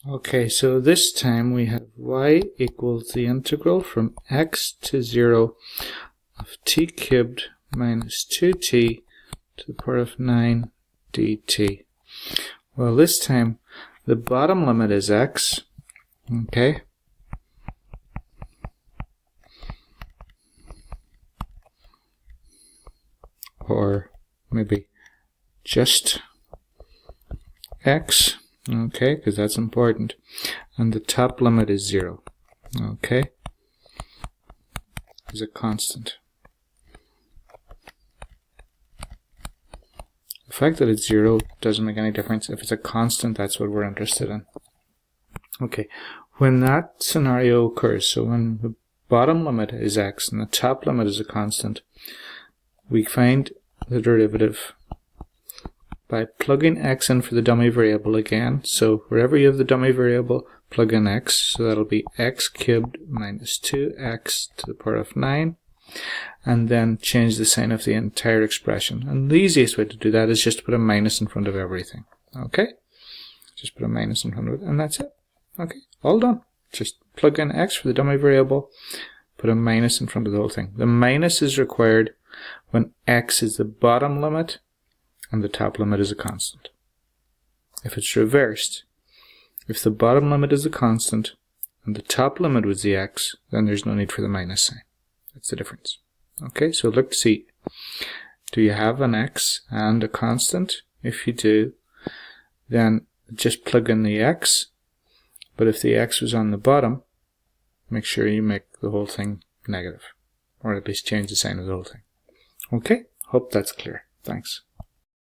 Okay, so this time we have y equals the integral from x to 0 of t cubed minus 2t to the power of 9 dt. Well, this time the bottom limit is x, okay? Or maybe just x, okay, because that's important. And the top limit is 0, okay? Is a constant. The fact that it's 0 doesn't make any difference. If it's a constant, that's what we're interested in. Okay, when that scenario occurs, so when the bottom limit is x and the top limit is a constant, we find the derivative by plugging x in for the dummy variable again. So wherever you have the dummy variable, plug in x. So that'll be x cubed minus 2x to the power of 9. And then change the sign of the entire expression. And the easiest way to do that is just to put a minus in front of everything. Okay? Just put a minus in front of it, and that's it. Okay, all done. Just plug in x for the dummy variable, put a minus in front of the whole thing. The minus is required when x is the bottom limit and the top limit is a constant. If it's reversed, if the bottom limit is a constant and the top limit was the x, then there's no need for the minus sign. That's the difference. Okay, so look to see, do you have an x and a constant? If you do, then just plug in the x, but if the x was on the bottom, make sure you make the whole thing negative, or at least change the sign of the whole thing. Okay, hope that's clear. Thanks.